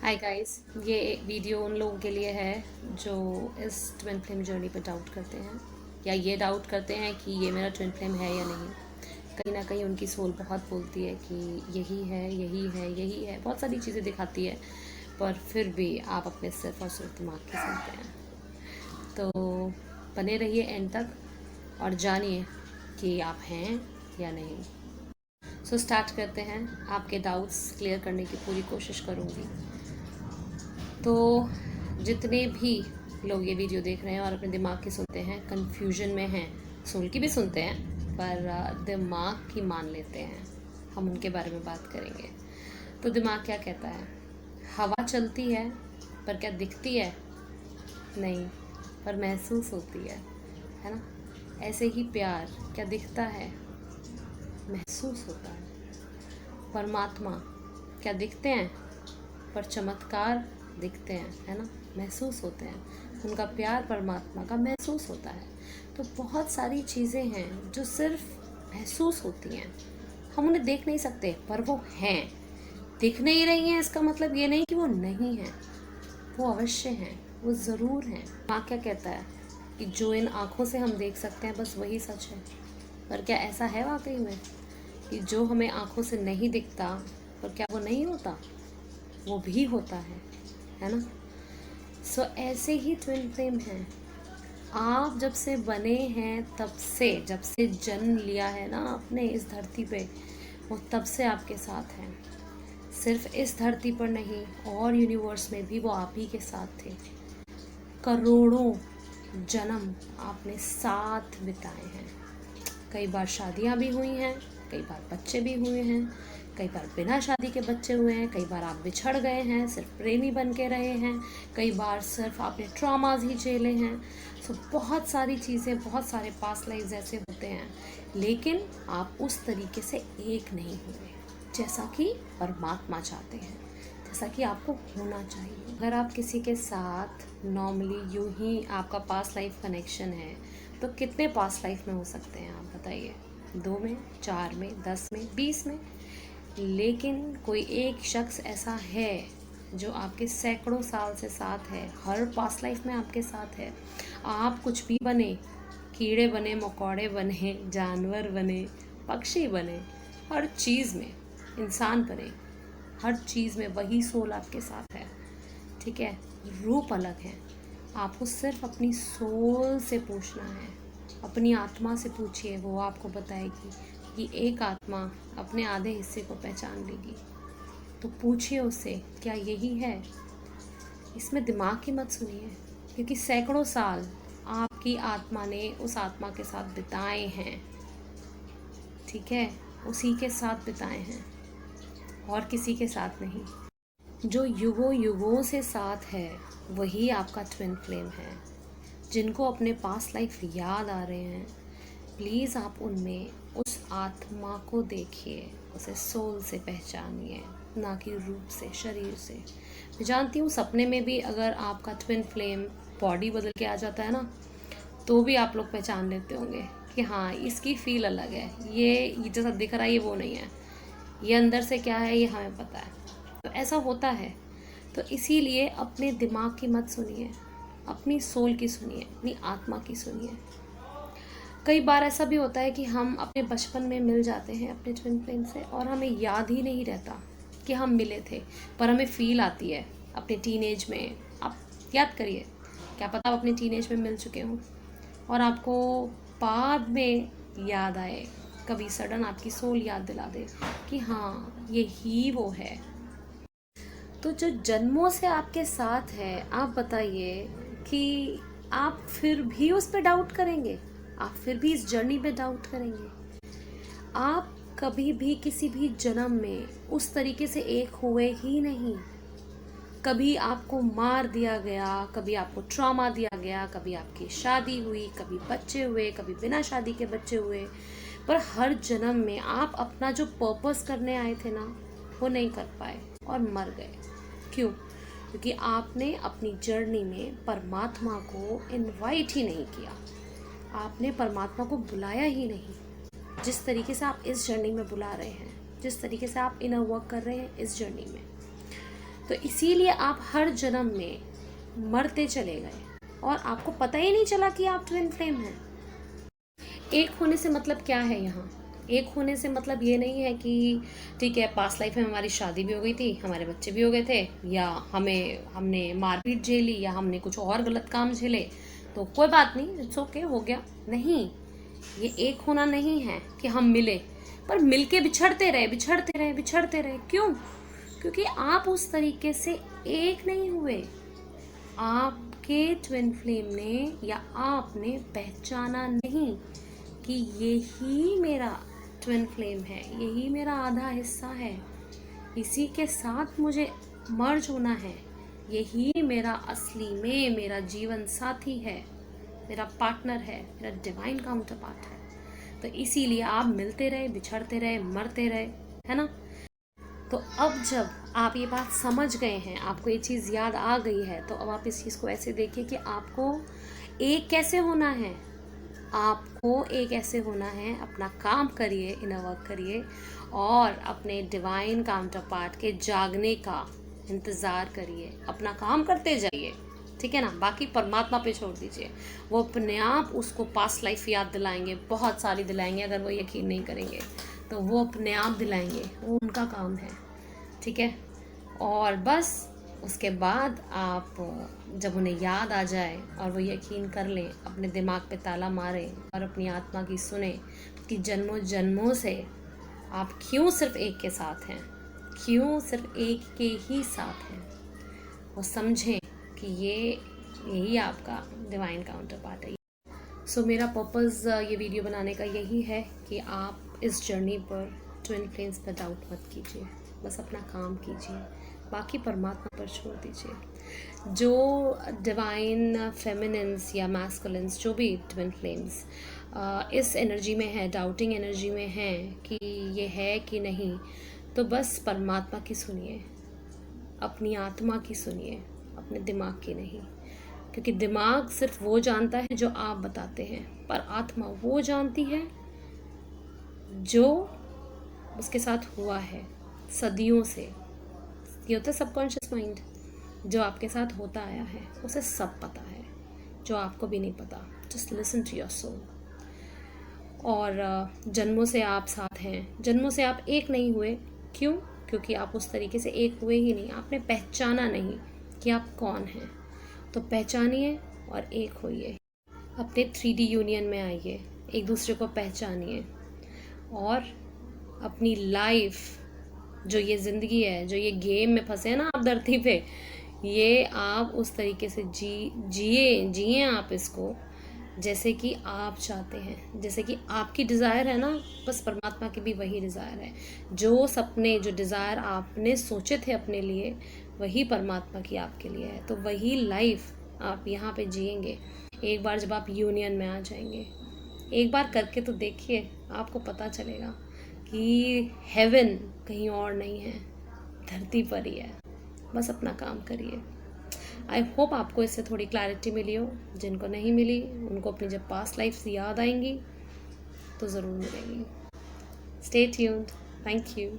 Hi guys, ये video उन लोगों के लिए है जो इस ट्विन फ्लेम जर्नी पर डाउट करते हैं या ये डाउट करते हैं कि ये मेरा ट्विन फ्लेम है या नहीं। कहीं ना कहीं उनकी सोल बहुत बोलती है कि यही है, यही है, यही है, बहुत सारी चीज़ें दिखाती है, पर फिर भी आप अपने सिर्फ और सिर्फ दिमाग की सुनते हैं। तो बने रहिए एंड तक और जानिए कि आप हैं या नहीं। सो स्टार्ट करते हैं। आपके डाउट्स क्लियर करने की पूरी कोशिश करूँगी। तो जितने भी लोग ये वीडियो देख रहे हैं और अपने दिमाग की सुनते हैं, कन्फ्यूजन में हैं, सोल की भी सुनते हैं पर दिमाग की मान लेते हैं, हम उनके बारे में बात करेंगे। तो दिमाग क्या कहता है? हवा चलती है पर क्या दिखती है? नहीं, पर महसूस होती है ना। ऐसे ही प्यार क्या दिखता है? महसूस होता है। परमात्मा क्या दिखते हैं? पर चमत्कार दिखते हैं, है ना, महसूस होते हैं। उनका प्यार परमात्मा का महसूस होता है। तो बहुत सारी चीज़ें हैं जो सिर्फ महसूस होती हैं, हम उन्हें देख नहीं सकते पर वो हैं। दिख नहीं रही हैं इसका मतलब ये नहीं कि वो नहीं हैं, वो अवश्य हैं, वो ज़रूर हैं। माँ क्या कहता है कि जो इन आँखों से हम देख सकते हैं बस वही सच है। पर क्या ऐसा है वाकई में कि जो हमें आँखों से नहीं दिखता, पर क्या वो नहीं होता? वो भी होता है ना। सो ऐसे ही ट्विन फ्लेम हैं। आप जब से बने हैं, तब से, जब से जन्म लिया है ना आपने इस धरती पे, वो तब से आपके साथ हैं। सिर्फ इस धरती पर नहीं, और यूनिवर्स में भी वो आप ही के साथ थे। करोड़ों जन्म आपने साथ बिताए हैं। कई बार शादियां भी हुई हैं, कई बार बच्चे भी हुए हैं, कई बार बिना शादी के बच्चे हुए हैं, कई बार आप बिछड़ गए हैं, सिर्फ प्रेमी बन के रहे हैं, कई बार सिर्फ आपने ट्रॉमाज ही झेले हैं। सो बहुत सारी चीज़ें, बहुत सारे पास्ट लाइफ ऐसे होते हैं, लेकिन आप उस तरीके से एक नहीं हुए जैसा कि परमात्मा चाहते हैं, जैसा कि आपको होना चाहिए। अगर आप किसी के साथ नॉर्मली यूं ही आपका पास्ट लाइफ कनेक्शन है, तो कितने पास्ट लाइफ में हो सकते हैं आप बताइए? 2 में, 4 में, 10 में, 20 में। लेकिन कोई एक शख्स ऐसा है जो आपके सैकड़ों साल से साथ है, हर पास्ट लाइफ में आपके साथ है। आप कुछ भी बने, कीड़े बने, मकोड़े बने, जानवर बने, पक्षी बने, हर चीज़ में, इंसान बने, हर चीज़ में वही सोल आपके साथ है। ठीक है, रूप अलग है। आपको सिर्फ अपनी सोल से पूछना है, अपनी आत्मा से पूछिए, वो आपको बताएगी कि एक आत्मा अपने आधे हिस्से को पहचान लेगी। तो पूछिए उससे, क्या यही है? इसमें दिमाग की मत सुनिए, क्योंकि सैकड़ों साल आपकी आत्मा ने उस आत्मा के साथ बिताए हैं। ठीक है, उसी के साथ बिताए हैं और किसी के साथ नहीं। जो युगों युगों से साथ है वही आपका ट्विन फ्लेम है। जिनको अपने पास्ट लाइफ याद आ रहे हैं, प्लीज़ आप उनमें उस आत्मा को देखिए, उसे सोल से पहचानिए, ना कि रूप से, शरीर से। मैं जानती हूँ सपने में भी अगर आपका ट्विन फ्लेम बॉडी बदल के आ जाता है ना, तो भी आप लोग पहचान लेते होंगे कि हाँ, इसकी फील अलग है, ये जैसा दिख रहा है ये वो नहीं है, ये अंदर से क्या है ये हमें पता है। तो ऐसा होता है। तो इसीलिए अपने दिमाग की मत सुनिए, अपनी सोल की सुनिए, अपनी आत्मा की सुनिए। कई बार ऐसा भी होता है कि हम अपने बचपन में मिल जाते हैं अपने ट्विन फ्लेम से और हमें याद ही नहीं रहता कि हम मिले थे, पर हमें फील आती है अपने टीनेज में। आप याद करिए, क्या पता आप अपने टीनेज में मिल चुके हों और आपको बाद में याद आए, कभी सडन आपकी सोल याद दिला दे कि हाँ, ये ही वो है। तो जो जन्मों से आपके साथ है, आप बताइए कि आप फिर भी उस पर डाउट करेंगे? आप फिर भी इस जर्नी पे डाउट करेंगे? आप कभी भी किसी भी जन्म में उस तरीके से एक हुए ही नहीं। कभी आपको मार दिया गया, कभी आपको ट्रॉमा दिया गया, कभी आपकी शादी हुई, कभी बच्चे हुए, कभी बिना शादी के बच्चे हुए, पर हर जन्म में आप अपना जो पर्पस करने आए थे ना, वो नहीं कर पाए और मर गए। क्यों? क्योंकि आपने अपनी जर्नी में परमात्मा को इनवाइट ही नहीं किया, आपने परमात्मा को बुलाया ही नहीं। जिस तरीके से आप इस जर्नी में बुला रहे हैं, जिस तरीके से आप इनर वर्क कर रहे हैं इस जर्नी में। तो इसीलिए आप हर जन्म में मरते चले गए और आपको पता ही नहीं चला कि आप ट्विन फ्लेम हैं। एक होने से मतलब क्या है यहाँ? एक होने से मतलब ये नहीं है कि ठीक है पास्ट लाइफ में हमारी शादी भी हो गई थी, हमारे बच्चे भी हो गए थे, या हमने मारपीट झेली, या हमने कुछ और गलत काम झेले, तो कोई बात नहीं, इट्स ओके, हो गया। नहीं, ये एक होना नहीं है कि हम मिले पर मिलके बिछड़ते रहे बिछड़ते रहे बिछड़ते रहे। क्यों? क्योंकि आप उस तरीके से एक नहीं हुए। आपके ट्विन फ्लेम ने या आपने पहचाना नहीं कि यही मेरा ट्विन फ्लेम है, यही मेरा आधा हिस्सा है, इसी के साथ मुझे मर्ज होना है, यही मेरा असली में मेरा जीवन साथी है, मेरा पार्टनर है, मेरा डिवाइन काउंटर पार्ट है। तो इसीलिए आप मिलते रहे, बिछड़ते रहे, मरते रहे, है ना। तो अब जब आप ये बात समझ गए हैं, आपको ये चीज़ याद आ गई है, तो अब आप इस चीज़ को ऐसे देखिए कि आपको एक कैसे होना है। आपको एक ऐसे होना है, अपना काम करिए, इनर वर्क करिए और अपने डिवाइन काउंटर पार्ट के जागने का इंतज़ार करिए, अपना काम करते जाइए, ठीक है ना। बाकी परमात्मा पे छोड़ दीजिए, वो अपने आप उसको पास्ट लाइफ याद दिलाएंगे, बहुत सारी दिलाएंगे। अगर वो यकीन नहीं करेंगे तो वो अपने आप दिलाएंगे, वो उनका काम है, ठीक है। और बस उसके बाद आप जब उन्हें याद आ जाए और वो यकीन कर लें, अपने दिमाग पे ताला मारें और अपनी आत्मा की सुने कि जन्मों जन्मों से आप क्यों सिर्फ एक के साथ हैं, क्यों सिर्फ एक के ही साथ हैं, वो समझें कि यही आपका डिवाइन काउंटर पार्ट है। सो मेरा पर्पज़ ये वीडियो बनाने का यही है कि आप इस जर्नी पर ट्विन फ्लेम्स पर डाउट मत कीजिए, बस अपना काम कीजिए, बाकी परमात्मा पर छोड़ दीजिए। जो डिवाइन फेमिनिन्स या मैस्कुलिन्स, जो भी ट्विन फ्लेम्स इस एनर्जी में है, डाउटिंग एनर्जी में है कि ये है कि नहीं, तो बस परमात्मा की सुनिए, अपनी आत्मा की सुनिए, अपने दिमाग की नहीं। क्योंकि दिमाग सिर्फ वो जानता है जो आप बताते हैं, पर आत्मा वो जानती है जो उसके साथ हुआ है सदियों से। ये होता है सबकॉन्शियस माइंड, जो आपके साथ होता आया है, उसे सब पता है जो आपको भी नहीं पता। Just listen to your soul. और जन्मों से आप साथ हैं, जन्मों से आप एक नहीं हुए। क्यों? क्योंकि आप उस तरीके से एक हुए ही नहीं, आपने पहचाना नहीं कि आप कौन हैं। तो पहचानिए और एक होइए, अपने 3D यूनियन में आइए, एक दूसरे को पहचानिए और अपनी लाइफ, जो ये ज़िंदगी है, जो ये गेम में फंसे हैं ना आप धरती पे, ये आप उस तरीके से जिए आप इसको जैसे कि आप चाहते हैं, जैसे कि आपकी डिज़ायर है ना। बस परमात्मा की भी वही डिज़ायर है। जो सपने, जो डिज़ायर आपने सोचे थे अपने लिए, वही परमात्मा की आपके लिए है। तो वही लाइफ आप यहाँ पे जिएंगे एक बार जब आप यूनियन में आ जाएंगे। एक बार करके तो देखिए, आपको पता चलेगा कि हेवन कहीं और नहीं है, धरती पर ही है। बस अपना काम करिए। आई होप आपको इससे थोड़ी क्लैरिटी मिली हो। जिनको नहीं मिली उनको अपनी जब पास्ट लाइफ याद आएंगी तो ज़रूर मिलेगी। Stay tuned. Thank you.